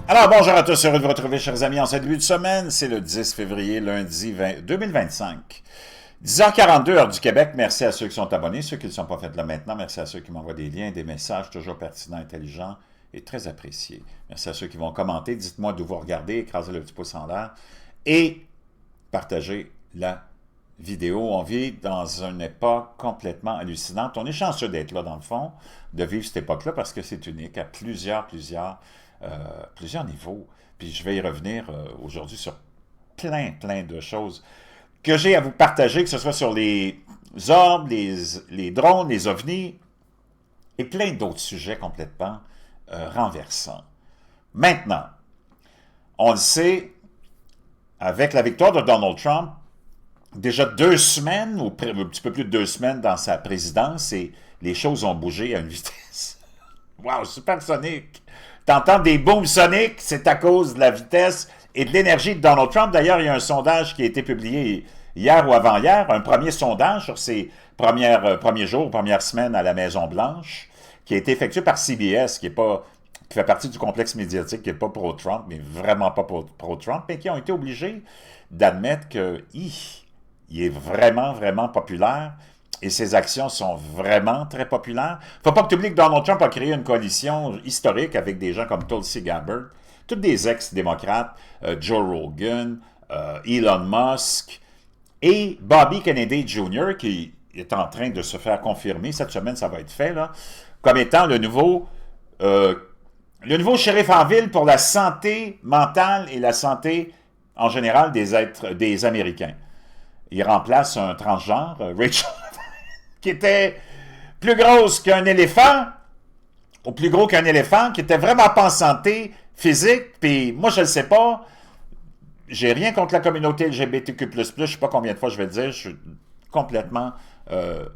Alors, bonjour à tous, heureux de vous retrouver, chers amis, en ce début de semaine. C'est le 10 février, lundi 2025. 10h42, heure du Québec. Merci à ceux qui sont abonnés, ceux qui ne le sont pas fait là maintenant. Merci à ceux qui m'envoient des liens, des messages toujours pertinents, intelligents et très appréciés. Merci à ceux qui vont commenter. Dites-moi d'où vous regardez, écrasez le petit pouce en l'air et partagez la vidéo. On vit dans une époque complètement hallucinante. On est chanceux d'être là, dans le fond, de vivre cette époque-là parce que c'est unique à plusieurs niveaux. Puis je vais y revenir aujourd'hui sur plein de choses que j'ai à vous partager, que ce soit sur les orbes, les drones, les ovnis, et plein d'autres sujets complètement renversants. Maintenant, on le sait, avec la victoire de Donald Trump, déjà 2 semaines, ou un petit peu plus de 2 semaines dans sa présidence, et les choses ont bougé à une vitesse. Wow, supersonique! T'entends des booms soniques, c'est à cause de la vitesse et de l'énergie de Donald Trump. D'ailleurs, il y a un sondage qui a été publié hier ou avant-hier, un premier sondage sur ses premiers jours, premières semaines à la Maison-Blanche, qui a été effectué par CBS, qui fait partie du complexe médiatique, qui n'est pas pro-Trump, mais vraiment pas pro-Trump, mais qui ont été obligés d'admettre qu'il est vraiment populaire. Et ses actions sont vraiment très populaires. Il ne faut pas que tu oublies que Donald Trump a créé une coalition historique avec des gens comme Tulsi Gabbard, tous des ex-démocrates, Joe Rogan, Elon Musk et Bobby Kennedy Jr., qui est en train de se faire confirmer, cette semaine ça va être fait, là, comme étant le nouveau shérif en ville pour la santé mentale et la santé en général des Américains. Il remplace un transgenre, Rachel, qui était plus grosse qu'un éléphant, ou plus gros qu'un éléphant, qui était vraiment pas en santé physique, puis moi je le sais pas, j'ai rien contre la communauté LGBTQ++, je sais pas combien de fois je vais le dire, je suis complètement le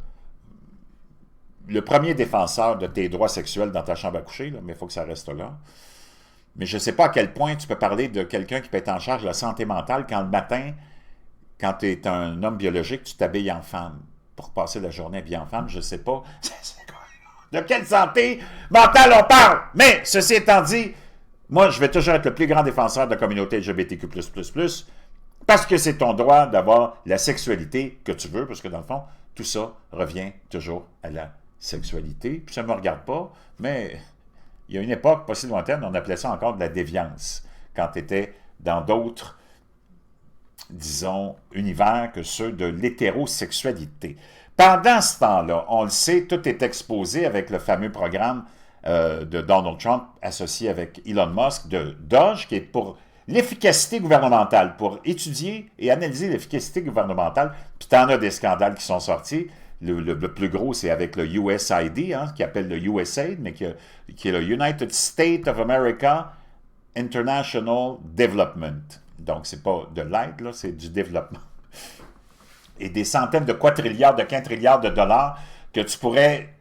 premier défenseur de tes droits sexuels dans ta chambre à coucher, là, mais il faut que ça reste là. Mais je sais pas à quel point tu peux parler de quelqu'un qui peut être en charge de la santé mentale quand le matin, quand tu es un homme biologique, tu t'habilles en femme pour passer la journée habillée en femme, je ne sais pas de quelle santé mentale on parle. Mais, ceci étant dit, moi, je vais toujours être le plus grand défenseur de la communauté LGBTQ++, parce que c'est ton droit d'avoir la sexualité que tu veux, parce que dans le fond, tout ça revient toujours à la sexualité. Puis ça ne me regarde pas, mais il y a une époque pas si lointaine, on appelait ça encore de la déviance, quand tu étais dans d'autres disons, univers que ceux de l'hétérosexualité. Pendant ce temps-là, on le sait, tout est exposé avec le fameux programme de Donald Trump associé avec Elon Musk de DOGE, qui est pour l'efficacité gouvernementale, pour étudier et analyser l'efficacité gouvernementale. Puis t'en as des scandales qui sont sortis. Le plus gros, c'est avec le USAID, hein, qui appelle le USAID, mais qui est le United States of America International Development. Donc, c'est pas de l'aide, là, c'est du développement. Et des centaines de quadrilliards, de quintilliards de dollars que tu pourrais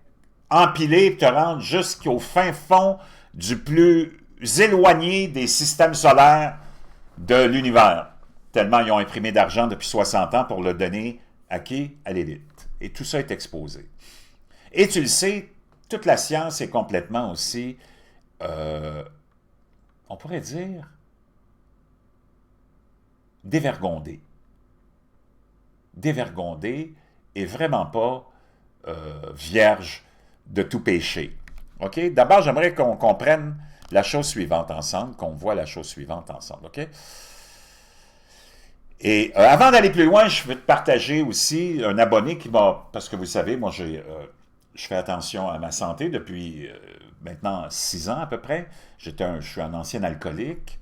empiler et te rendre jusqu'au fin fond du plus éloigné des systèmes solaires de l'univers. Tellement ils ont imprimé d'argent depuis 60 ans pour le donner à qui? À l'élite. Et tout ça est exposé. Et tu le sais, toute la science est complètement aussi, on pourrait dire, dévergondée. Dévergondée et vraiment pas vierge de tout péché. OK? D'abord, j'aimerais qu'on comprenne la chose suivante ensemble, qu'on voit la chose suivante ensemble. OK? Et avant d'aller plus loin, je veux te partager aussi un abonné qui m'a... Parce que vous savez, moi, je fais attention à ma santé depuis maintenant 6 ans à peu près. Je suis un ancien alcoolique.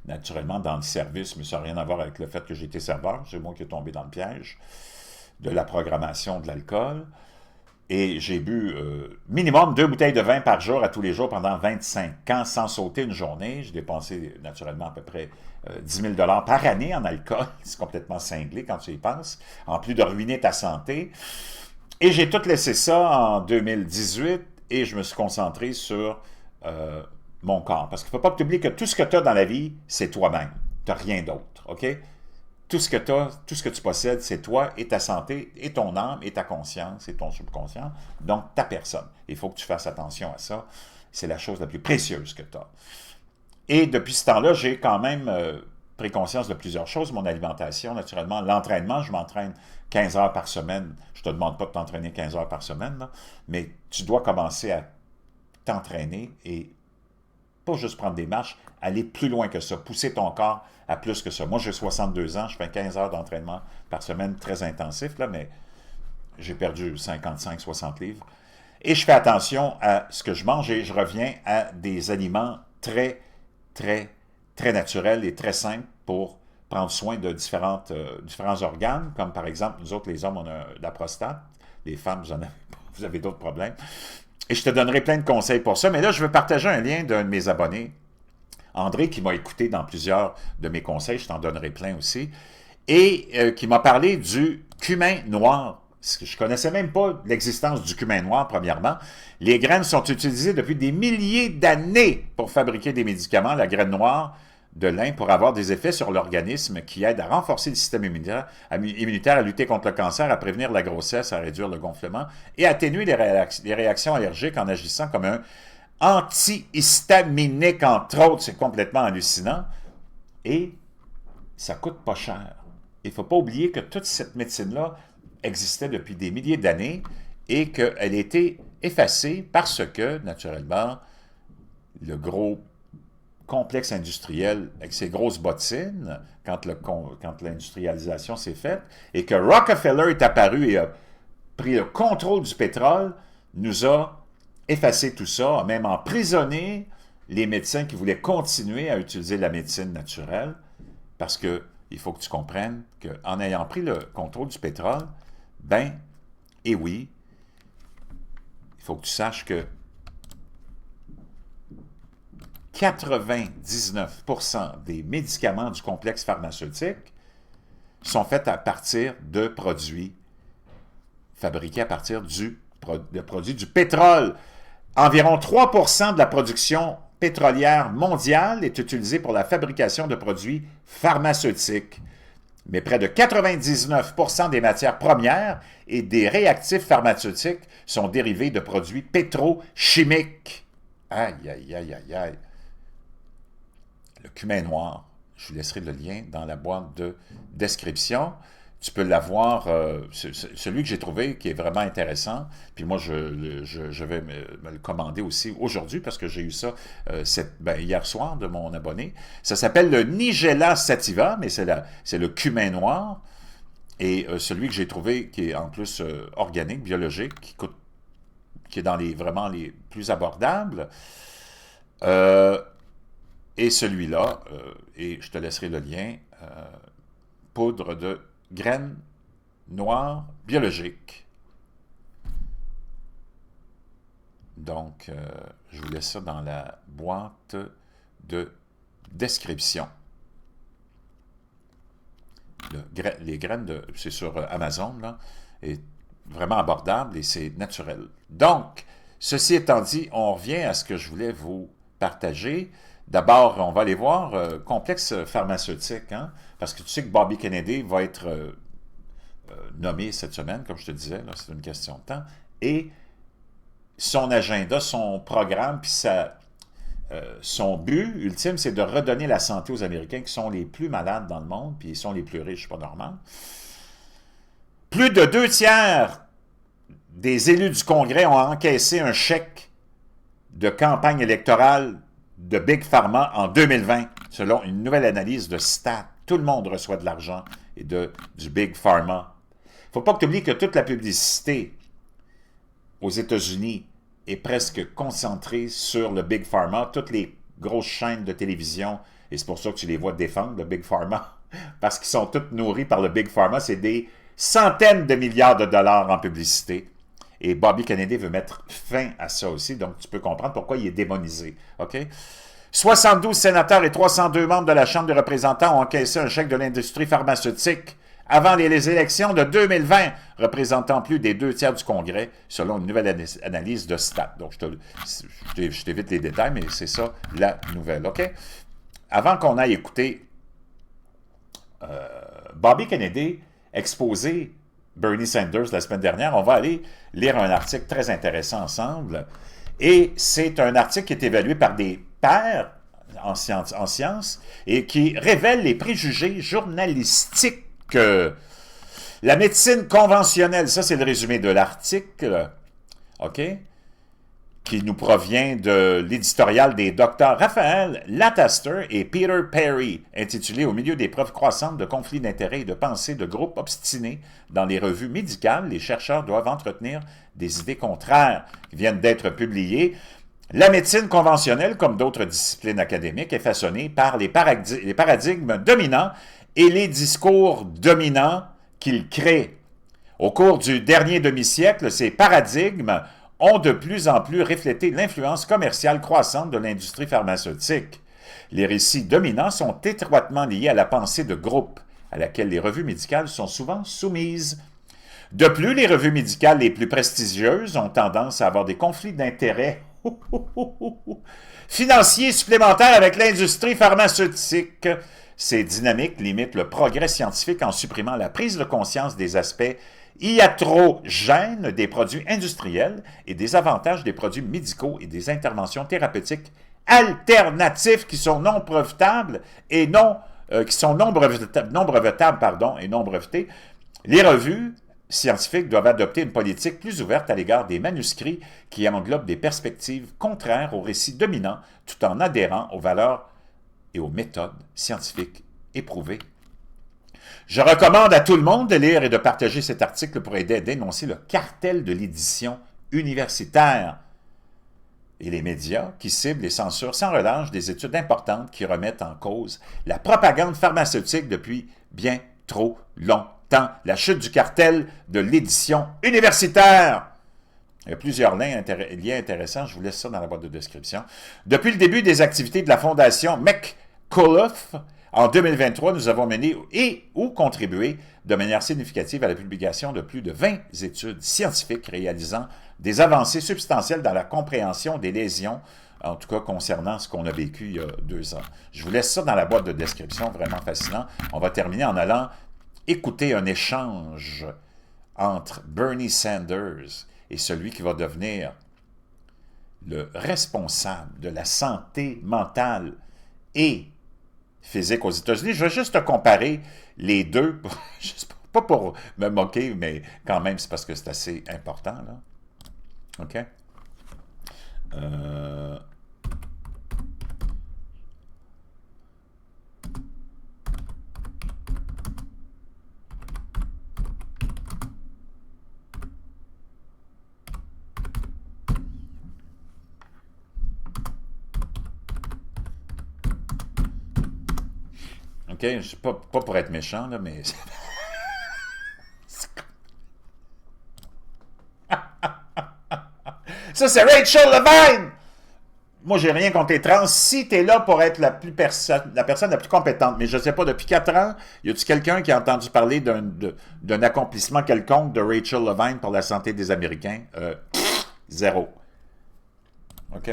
Naturellement, dans le service, mais ça n'a rien à voir avec le fait que j'ai été serveur. C'est moi qui ai tombé dans le piège de la programmation de l'alcool. Et j'ai bu minimum 2 bouteilles de vin par jour à tous les jours pendant 25 ans sans sauter une journée. J'ai dépensé naturellement à peu près 10 000 $ par année en alcool. C'est complètement cinglé quand tu y penses. En plus de ruiner ta santé. Et j'ai tout laissé ça en 2018 et je me suis concentré sur mon corps. Parce qu'il ne faut pas que tu oublies que tout ce que tu as dans la vie, c'est toi-même. Tu n'as rien d'autre, OK? Tout ce que tu as, tout ce que tu possèdes, c'est toi et ta santé, et ton âme, et ta conscience, et ton subconscient. Donc, ta personne. Il faut que tu fasses attention à ça. C'est la chose la plus précieuse que tu as. Et depuis ce temps-là, j'ai quand même pris conscience de plusieurs choses. Mon alimentation, naturellement, l'entraînement, je m'entraîne 15 heures par semaine. Je ne te demande pas de t'entraîner 15 heures par semaine, là, mais tu dois commencer à t'entraîner et pas juste prendre des marches, aller plus loin que ça, pousser ton corps à plus que ça. Moi, j'ai 62 ans, je fais 15 heures d'entraînement par semaine, très intensif, là, mais j'ai perdu 55-60 livres. Et je fais attention à ce que je mange et je reviens à des aliments très, très, très naturels et très simples pour prendre soin de différents organes, comme par exemple, nous autres, les hommes, on a la prostate. Les femmes, vous avez d'autres problèmes. Et je te donnerai plein de conseils pour ça. Mais là, je veux partager un lien d'un de mes abonnés, André, qui m'a écouté dans plusieurs de mes conseils. Je t'en donnerai plein aussi. Et qui m'a parlé du cumin noir. Je ne connaissais même pas l'existence du cumin noir, premièrement. Les graines sont utilisées depuis des milliers d'années pour fabriquer des médicaments. La graine noire de lin pour avoir des effets sur l'organisme qui aident à renforcer le système immunitaire, à lutter contre le cancer, à prévenir la grossesse, à réduire le gonflement et à atténuer les réactions allergiques en agissant comme un antihistaminique, entre autres. C'est complètement hallucinant. Et ça coûte pas cher. Il ne faut pas oublier que toute cette médecine-là existait depuis des milliers d'années et qu'elle a été effacée parce que, naturellement, le gros complexe industriel avec ses grosses bottines, quand l'industrialisation s'est faite, et que Rockefeller est apparu et a pris le contrôle du pétrole, nous a effacé tout ça, a même emprisonné les médecins qui voulaient continuer à utiliser la médecine naturelle, parce que il faut que tu comprennes qu'en ayant pris le contrôle du pétrole, ben, et oui, il faut que tu saches que 99% des médicaments du complexe pharmaceutique sont faits à partir de produits fabriqués à partir de produits du pétrole. Environ 3% de la production pétrolière mondiale est utilisée pour la fabrication de produits pharmaceutiques. Mais près de 99% des matières premières et des réactifs pharmaceutiques sont dérivés de produits pétrochimiques. Aïe, aïe, aïe, aïe, aïe. Le cumin noir, je vous laisserai le lien dans la boîte de description. Tu peux l'avoir, celui que j'ai trouvé qui est vraiment intéressant, puis moi je vais me le commander aussi aujourd'hui parce que j'ai eu ça hier soir de mon abonné. Ça s'appelle le Nigella sativa, mais c'est le cumin noir. Et celui que j'ai trouvé qui est en plus organique, biologique, qui est dans vraiment les plus abordables. Et celui-là, et je te laisserai le lien, poudre de graines noires biologiques. Donc, je vous laisse ça dans la boîte de description. Les graines, c'est sur Amazon, là, est vraiment abordable et c'est naturel. Donc, ceci étant dit, on revient à ce que je voulais vous partager. D'abord, on va aller voir complexe pharmaceutique, hein, parce que tu sais que Bobby Kennedy va être nommé cette semaine, comme je te disais, c'est une question de temps, et son agenda, son programme, puis son but ultime, c'est de redonner la santé aux Américains qui sont les plus malades dans le monde, puis ils sont les plus riches, pas normal. Plus de 2/3 des élus du Congrès ont encaissé un chèque de campagne électorale de Big Pharma en 2020, selon une nouvelle analyse de Stat. Tout le monde reçoit de l'argent et du Big Pharma. Il ne faut pas que tu oublies que toute la publicité aux États-Unis est presque concentrée sur le Big Pharma. Toutes les grosses chaînes de télévision, et c'est pour ça que tu les vois défendre, le Big Pharma, parce qu'ils sont tous nourris par le Big Pharma. C'est des centaines de milliards de dollars en publicité. Et Bobby Kennedy veut mettre fin à ça aussi, donc tu peux comprendre pourquoi il est démonisé. OK? 72 sénateurs et 302 membres de la Chambre des représentants ont encaissé un chèque de l'industrie pharmaceutique avant les élections de 2020, représentant plus des 2/3 du Congrès, selon une nouvelle analyse de Stat. Donc, je t'évite les détails, mais c'est ça la nouvelle. OK? Avant qu'on aille écouter Bobby Kennedy exposer Bernie Sanders la semaine dernière, on va aller lire un article très intéressant ensemble. Et c'est un article qui est évalué par des pairs, en sciences et qui révèle les préjugés journalistiques. La médecine conventionnelle, ça c'est le résumé de l'article, OK, qui nous provient de l'éditorial des docteurs Raphaël Lataster et Peter Perry, intitulé « Au milieu des preuves croissantes de conflits d'intérêts et de pensées de groupes obstinés dans les revues médicales, les chercheurs doivent entretenir des idées contraires » qui viennent d'être publiées. La médecine conventionnelle, comme d'autres disciplines académiques, est façonnée par les paradigmes dominants et les discours dominants qu'ils créent. Au cours du dernier demi-siècle, ces paradigmes ont de plus en plus reflété l'influence commerciale croissante de l'industrie pharmaceutique. Les récits dominants sont étroitement liés à la pensée de groupe, à laquelle les revues médicales sont souvent soumises. De plus, les revues médicales les plus prestigieuses ont tendance à avoir des conflits d'intérêts financiers supplémentaires avec l'industrie pharmaceutique. Ces dynamiques limitent le progrès scientifique en supprimant la prise de conscience des aspects iatrogènes des produits industriels et des avantages des produits médicaux et des interventions thérapeutiques alternatives qui sont non brevetables et non brevetées. Les revues scientifiques doivent adopter une politique plus ouverte à l'égard des manuscrits qui englobent des perspectives contraires aux récits dominants tout en adhérant aux valeurs et aux méthodes scientifiques éprouvées. Je recommande à tout le monde de lire et de partager cet article pour aider à dénoncer le cartel de l'édition universitaire et les médias qui ciblent et censurent sans relâche des études importantes qui remettent en cause la propagande pharmaceutique depuis bien trop longtemps. La chute du cartel de l'édition universitaire. Il y a plusieurs liens intéressants, je vous laisse ça dans la boîte de description. Depuis le début des activités de la Fondation McAuliffe, en 2023, nous avons mené ou contribué de manière significative à la publication de plus de 20 études scientifiques réalisant des avancées substantielles dans la compréhension des lésions, en tout cas concernant ce qu'on a vécu il y a 2 ans. Je vous laisse ça dans la boîte de description, vraiment fascinant. On va terminer en allant écouter un échange entre Bernie Sanders et celui qui va devenir le responsable de la santé mentale et physique aux États-Unis. Je vais juste comparer les deux, pas pour me moquer, mais quand même, c'est parce que c'est assez important, là. OK? OK? Pas pour être méchant, là, mais... Ça, c'est Rachel Levine! Moi, j'ai rien contre les trans. Si tu es là pour être la personne la plus compétente, mais je ne sais pas, depuis 4 ans, y a-t-il quelqu'un qui a entendu parler d'un accomplissement quelconque de Rachel Levine pour la santé des Américains? Zéro. OK?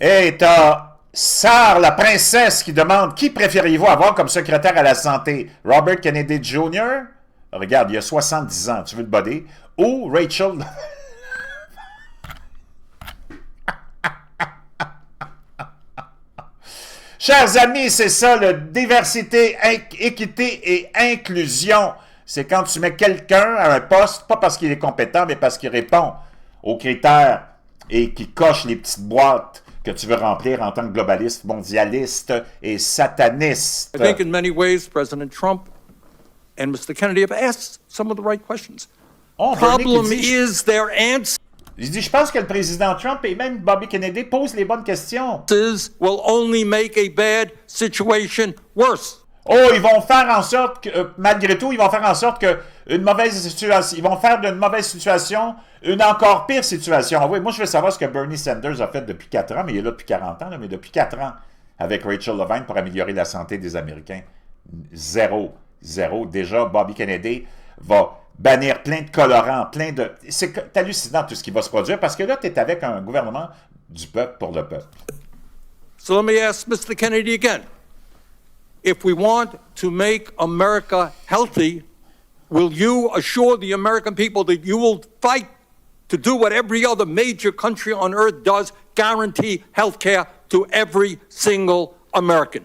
Et t'as Sarah, la princesse, qui demande « Qui préfériez-vous avoir comme secrétaire à la santé? Robert Kennedy Jr. » Regarde, il a 70 ans, tu veux le body? Ou Rachel... Chers amis, c'est ça, le diversité, équité et inclusion. C'est quand tu mets quelqu'un à un poste, pas parce qu'il est compétent, mais parce qu'il répond aux critères et qui coche les petites boîtes que tu veux remplir en tant que globaliste, mondialiste et sataniste. I think in many ways, President Trump and Mr. Kennedy have asked some of the right questions. Oh, Problem is their answers il dit, je pense que le président Trump et même Bobby Kennedy posent les bonnes questions. will only make a bad situation worse. Oh, ils vont faire en sorte que, malgré tout, ils vont faire en sorte que une mauvaise situation, ils vont faire d'une mauvaise situation une encore pire situation. Ah oui, moi, je veux savoir ce que Bernie Sanders a fait depuis 4 ans, mais il est là depuis 40 ans, là, mais depuis 4 ans, avec Rachel Levine pour améliorer la santé des Américains. Zéro. Déjà, Bobby Kennedy va bannir plein de colorants, plein de... C'est hallucinant tout ce qui va se produire, parce que là, tu es avec un gouvernement du peuple pour le peuple. So let me ask Mr. Kennedy again. If we want to make America healthy, will you assure the American people that you will fight to do what every other major country on earth does, guarantee health care to every single American?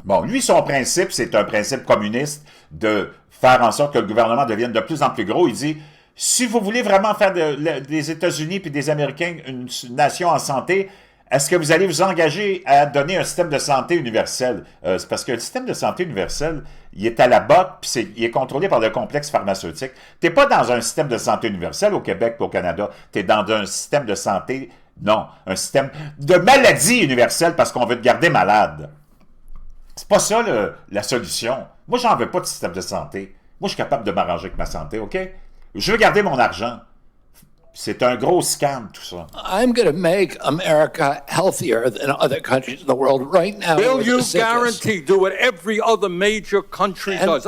Bon, lui, son principe, c'est un principe communiste de faire en sorte que le gouvernement devienne de plus en plus gros. Il dit, si vous voulez vraiment faire des États-Unis puis des Américains une nation en santé, est-ce que vous allez vous engager à donner un système de santé universel? C'est parce que le système de santé universel, il est à la botte, puis il est contrôlé par le complexe pharmaceutique. Tu n'es pas dans un système de santé universel au Québec et au Canada. Tu es dans un système de santé, non, un système de maladie universelle parce qu'on veut te garder malade. C'est pas ça la solution. Moi, j'en veux pas de système de santé. Moi, je suis capable de m'arranger avec ma santé, OK? Je veux garder mon argent. C'est un gros scam, tout ça. I'm going to make America healthier than other countries in the world right now. Will you guarantee do what every other major country does?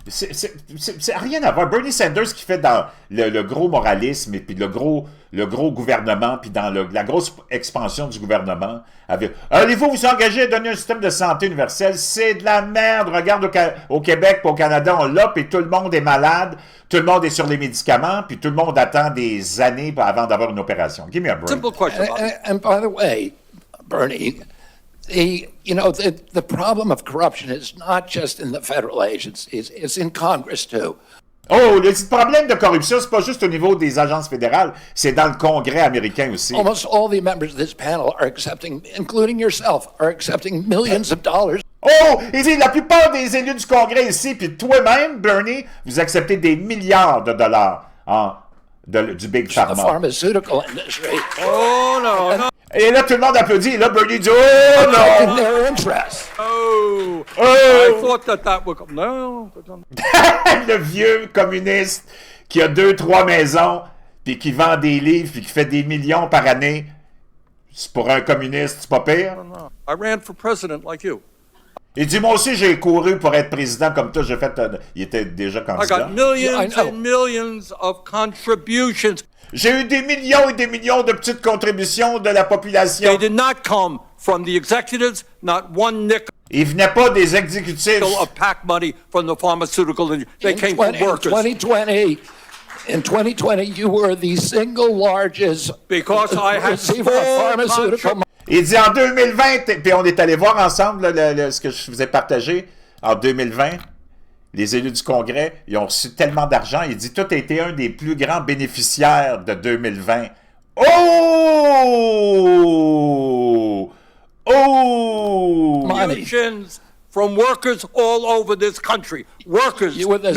C'est rien à voir. Bernie Sanders qui fait dans le gros moralisme et puis le gros gouvernement, puis dans la grosse expansion du gouvernement, allez-vous vous engager à donner un système de santé universel? C'est de la merde. Regarde au Québec et au Canada, on l'a, puis tout le monde est malade, tout le monde est sur les médicaments, puis tout le monde attend des années avant d'avoir une opération. Give me a break. Simple question. And by the way, Bernie, the problem of corruption is not just in the federal agencies, it's in Congress too. Oh, le problème de corruption, c'est pas juste au niveau des agences fédérales, c'est dans le Congrès américain aussi. Almost all the members of this panel are accepting, including yourself, are accepting millions of dollars. Oh, il dit, la plupart des élus du Congrès ici, puis toi-même, Bernie, vous acceptez des milliards de dollars du Big Pharma. The pharmaceutical industry. Oh, no. Et là, tout le monde applaudit. Et là, Bernie dit, oh non! Their interests. Oh, I thought that would come. No. Le vieux communiste qui a 2-3 maisons, puis qui vend des livres, puis qui fait des millions par année. C'est pour un communiste, c'est pas pire? I ran for president like you. Il dit, moi aussi, j'ai couru pour être président comme toi. Il était déjà I candidat. got millions and millions of contributions. J'ai eu des millions et des millions de petites contributions de la population. They did not come from the executives, not one nickel Ils venaient pas des exécutifs. of PAC money from the pharmaceutical industry. They came from workers. In 2020, you were the single largest Because I had receiver of pharmaceutical money. Il dit en 2020, puis on est allé voir ensemble ce que je vous ai partagé en 2020, les élus du Congrès, ils ont reçu tellement d'argent, il dit tout a été un des plus grands bénéficiaires de 2020. Oh! Oh! Contributions from workers all over this country. Workers, You were the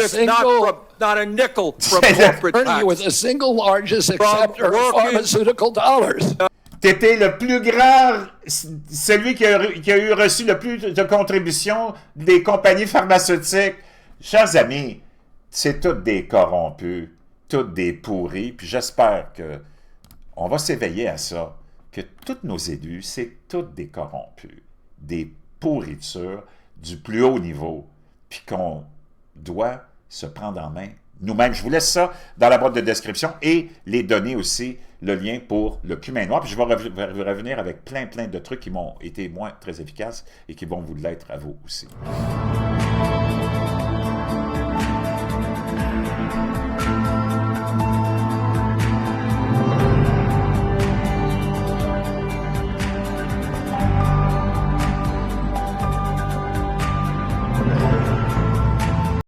not a nickel from C'est corporate Bernie, you were tax. the single largest acceptor of working- pharmaceutical dollars. T'étais le plus grand, celui qui a eu reçu le plus de contributions des compagnies pharmaceutiques. Chers amis, c'est tous des corrompus, tous des pourris, puis j'espère que on va s'éveiller à ça, que tous nos élus, c'est tous des corrompus, des pourritures du plus haut niveau, puis qu'on doit se prendre en main nous-mêmes. Je vous laisse ça dans la boîte de description et les données aussi, le lien pour le cumin noir. Puis je vais revenir avec plein de trucs qui m'ont été moins très efficaces et qui vont vous l'être à vous aussi.